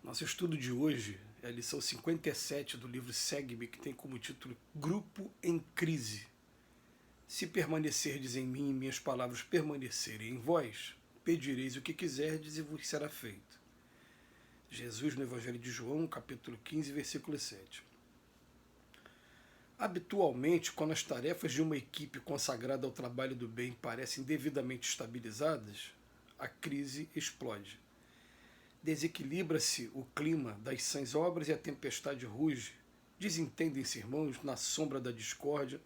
Nosso estudo de hoje é a lição 57 do livro Segue-me, que tem como título Grupo em Crise. Se permanecerdes em mim e minhas palavras permanecerem em vós, pedireis o que quiserdes e vos será feito. Jesus no Evangelho de João, capítulo 15, versículo 7. Habitualmente, quando as tarefas de uma equipe consagrada ao trabalho do bem parecem devidamente estabilizadas, a crise explode. Desequilibra-se o clima das sãs obras e a tempestade ruge. Desentendem-se, irmãos, na sombra da discórdia,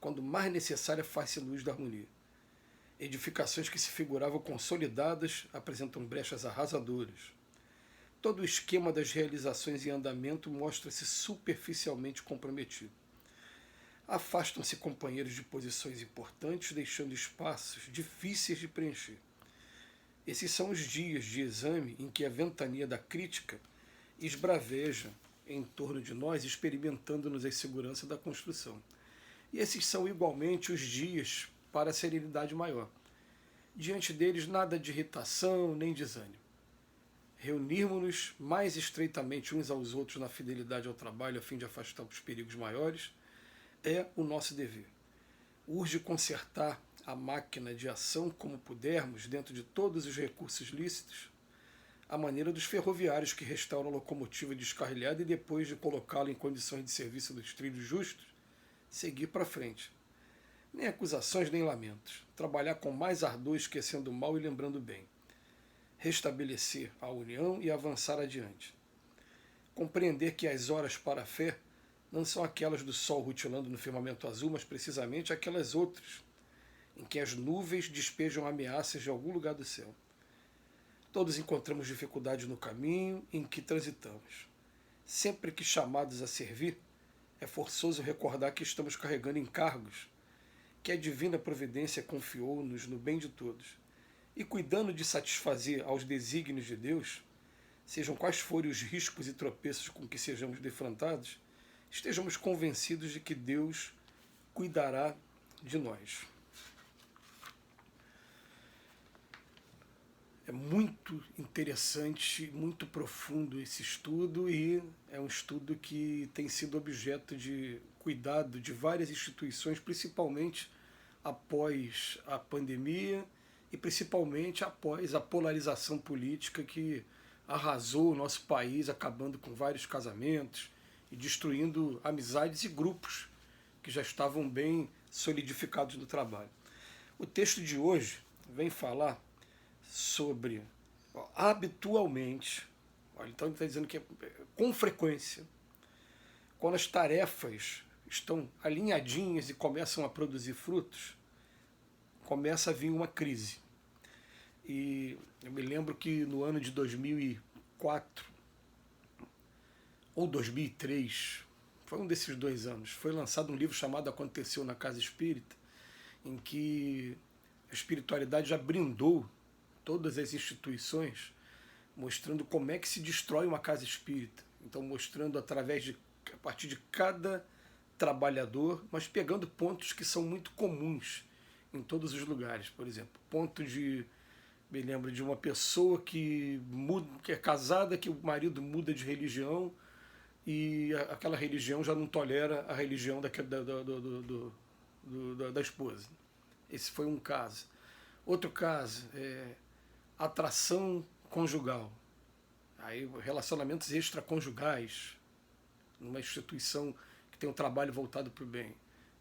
quando mais necessária faz-se luz da harmonia. Edificações que se figuravam consolidadas apresentam brechas arrasadoras. Todo o esquema das realizações em andamento mostra-se superficialmente comprometido. Afastam-se companheiros de posições importantes, deixando espaços difíceis de preencher. Esses são os dias de exame em que a ventania da crítica esbraveja em torno de nós, experimentando-nos a segurança da construção. E esses são igualmente os dias para a serenidade maior. Diante deles, nada de irritação nem desânimo. Reunirmos-nos mais estreitamente uns aos outros na fidelidade ao trabalho a fim de afastar os perigos maiores é o nosso dever. Urge consertar a máquina de ação como pudermos, dentro de todos os recursos lícitos, à maneira dos ferroviários que restauram a locomotiva descarrilhada e depois de colocá-la em condições de serviço dos trilhos justos, seguir para frente. Nem acusações nem lamentos. Trabalhar com mais ardor, esquecendo o mal e lembrando o bem. Restabelecer a união e avançar adiante. Compreender que as horas para a fé não são aquelas do sol rutilando no firmamento azul, mas precisamente aquelas outras, em que as nuvens despejam ameaças de algum lugar do céu. Todos encontramos dificuldades no caminho em que transitamos. Sempre que chamados a servir, é forçoso recordar que estamos carregando encargos, que a divina providência confiou-nos no bem de todos, e cuidando de satisfazer aos desígnios de Deus, sejam quais forem os riscos e tropeços com que sejamos defrontados, estejamos convencidos de que Deus cuidará de nós. É muito interessante, muito profundo esse estudo e é um estudo que tem sido objeto de cuidado de várias instituições, principalmente após a pandemia e principalmente após a polarização política que arrasou o nosso país, acabando com vários casamentos e destruindo amizades e grupos que já estavam bem solidificados no trabalho. O texto de hoje vem falar sobre, habitualmente, então ele está dizendo que com frequência, quando as tarefas estão alinhadinhas e começam a produzir frutos, começa a vir uma crise. E eu me lembro que no ano de 2004 ou 2003, foi um desses 2 anos, foi lançado um livro chamado Aconteceu na Casa Espírita, em que a espiritualidade já brindou todas as instituições, mostrando como é que se destrói uma casa espírita. Então mostrando a partir de cada trabalhador, mas pegando pontos que são muito comuns em todos os lugares. Por exemplo, me lembro de uma pessoa que é casada, que o marido muda de religião e aquela religião já não tolera a religião da esposa. Esse foi um caso. Outro caso é atração conjugal. Aí relacionamentos extraconjugais, numa instituição que tem um trabalho voltado para o bem.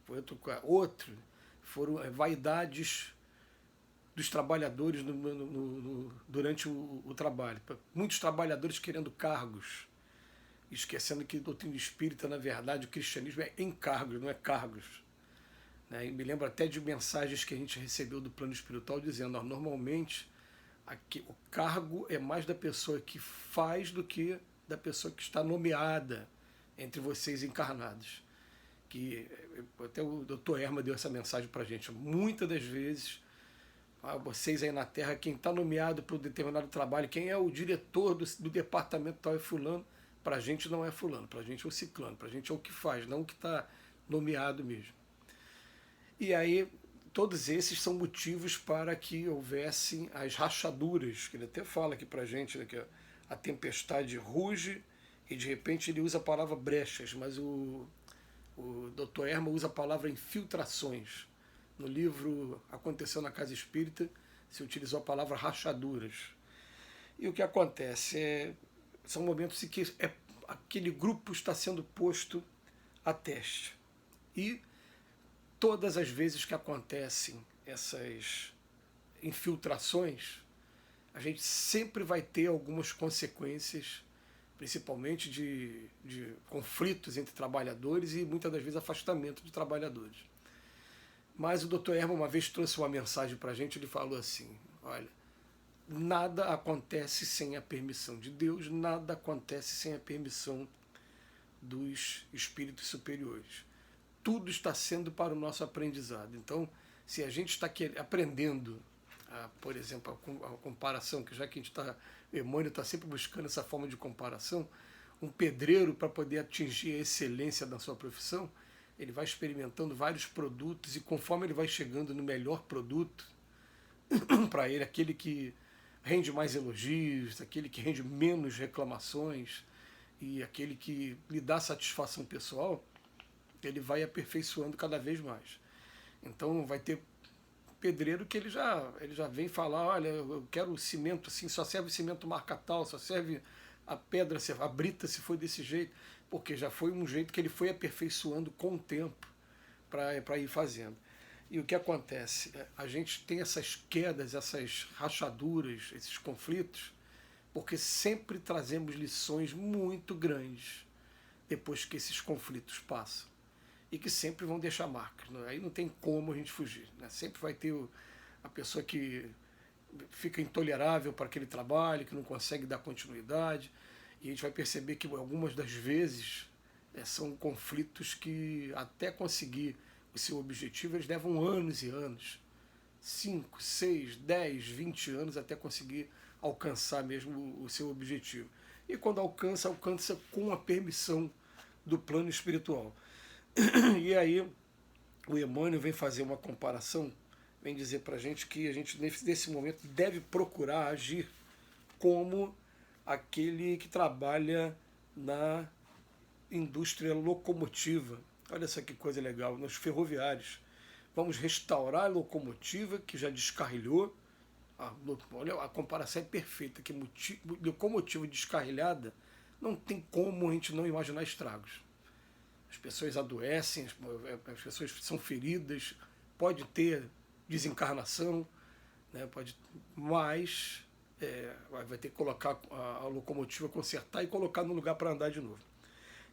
Foi outro foram vaidades dos trabalhadores durante o trabalho. Muitos trabalhadores querendo cargos, esquecendo que a doutrina espírita, na verdade, o cristianismo é encargos, não é cargos. E me lembro até de mensagens que a gente recebeu do plano espiritual dizendo, normalmente, aqui, o cargo é mais da pessoa que faz do que da pessoa que está nomeada entre vocês encarnados. Que até o Dr. Erma deu essa mensagem para a gente. Muitas das vezes, vocês aí na Terra, quem está nomeado para um determinado trabalho, quem é o diretor do departamento tal é fulano, para a gente não é fulano, para a gente é o ciclano, para a gente é o que faz, não o que está nomeado mesmo. E aí, todos esses são motivos para que houvessem as rachaduras, que ele até fala aqui para a gente, né, que a tempestade ruge e de repente ele usa a palavra brechas, mas o Dr. Erma usa a palavra infiltrações. No livro Aconteceu na Casa Espírita, se utilizou a palavra rachaduras. E o que acontece? São momentos em que aquele grupo está sendo posto a teste. E todas as vezes que acontecem essas infiltrações, a gente sempre vai ter algumas consequências, principalmente de conflitos entre trabalhadores e muitas das vezes afastamento de trabalhadores. Mas o Dr. Erma uma vez trouxe uma mensagem para a gente, ele falou assim, olha, nada acontece sem a permissão de Deus, nada acontece sem a permissão dos espíritos superiores. Tudo está sendo para o nosso aprendizado. Então, se a gente está aprendendo, por exemplo, a comparação, que já que a gente está, o Emmanuel está sempre buscando essa forma de comparação, um pedreiro, para poder atingir a excelência da sua profissão, ele vai experimentando vários produtos e conforme ele vai chegando no melhor produto, para ele, aquele que rende mais elogios, aquele que rende menos reclamações e aquele que lhe dá satisfação pessoal, ele vai aperfeiçoando cada vez mais. Então vai ter pedreiro que ele já vem falar, olha, eu quero o cimento assim, só serve cimento marca tal, só serve a pedra, a brita se for desse jeito, porque já foi um jeito que ele foi aperfeiçoando com o tempo para ir fazendo. E o que acontece? A gente tem essas quedas, essas rachaduras, esses conflitos, porque sempre trazemos lições muito grandes depois que esses conflitos passam. E que sempre vão deixar marcas. Aí não tem como a gente fugir. Né? Sempre vai ter a pessoa que fica intolerável para aquele trabalho, que não consegue dar continuidade. E a gente vai perceber que algumas das vezes são conflitos que até conseguir o seu objetivo, eles levam anos e anos. 5, 6, 10, 20 anos até conseguir alcançar mesmo o seu objetivo. E quando alcança com a permissão do plano espiritual. E aí o Emmanuel vem fazer uma comparação, vem dizer para a gente que a gente nesse momento deve procurar agir como aquele que trabalha na indústria locomotiva. Olha só que coisa legal, nos ferroviários. Vamos restaurar a locomotiva que já descarrilhou. Olha, a comparação é perfeita, que locomotiva descarrilhada não tem como a gente não imaginar estragos. As pessoas adoecem, as pessoas são feridas, pode ter desencarnação, né, mas vai ter que colocar a locomotiva, consertar e colocar no lugar para andar de novo.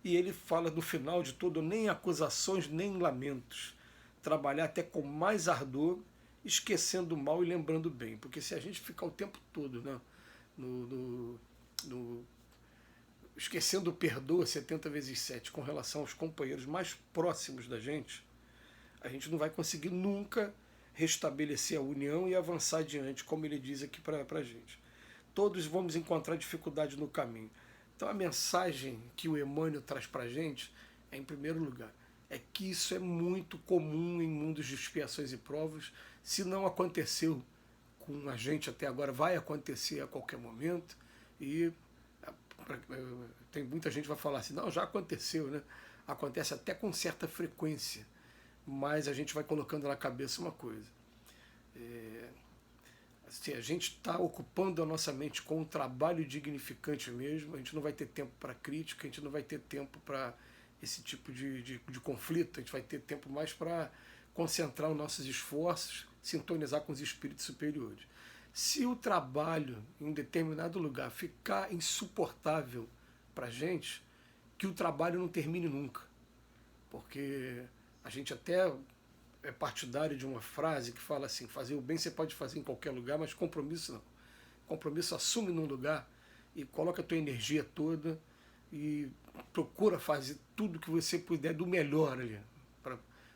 E ele fala no final de tudo, nem acusações, nem lamentos, trabalhar até com mais ardor, esquecendo o mal e lembrando o bem. Porque se a gente ficar o tempo todo, né, esquecendo o perdoa 70 vezes 7 com relação aos companheiros mais próximos da gente, a gente não vai conseguir nunca restabelecer a união e avançar adiante, como ele diz aqui para a gente. Todos vamos encontrar dificuldade no caminho. Então a mensagem que o Emmanuel traz para a gente é, em primeiro lugar, é que isso é muito comum em mundos de expiações e provas. Se não aconteceu com a gente até agora, vai acontecer a qualquer momento. E tem muita gente que vai falar assim, não, já aconteceu, né? Acontece até com certa frequência, mas a gente vai colocando na cabeça uma coisa. Se a gente está ocupando a nossa mente com um trabalho dignificante mesmo, a gente não vai ter tempo para crítica, a gente não vai ter tempo para esse tipo de conflito, a gente vai ter tempo mais para concentrar os nossos esforços, sintonizar com os espíritos superiores. Se o trabalho em um determinado lugar ficar insuportável para a gente, que o trabalho não termine nunca. Porque a gente até é partidário de uma frase que fala assim, fazer o bem você pode fazer em qualquer lugar, mas compromisso não. Compromisso assume num lugar e coloca a tua energia toda e procura fazer tudo que você puder do melhor ali.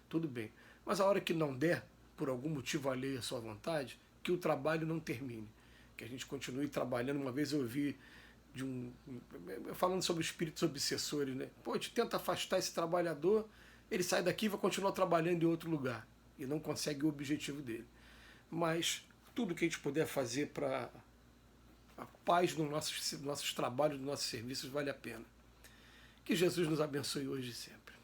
Tudo bem. Mas a hora que não der, por algum motivo alheio à sua vontade, que o trabalho não termine. Que a gente continue trabalhando. Uma vez eu ouvi falando sobre espíritos obsessores, né? Pô, a gente tenta afastar esse trabalhador, ele sai daqui e vai continuar trabalhando em outro lugar. E não consegue o objetivo dele. Mas tudo que a gente puder fazer para A paz dos nossos trabalhos, dos nossos serviços vale a pena. Que Jesus nos abençoe hoje e sempre.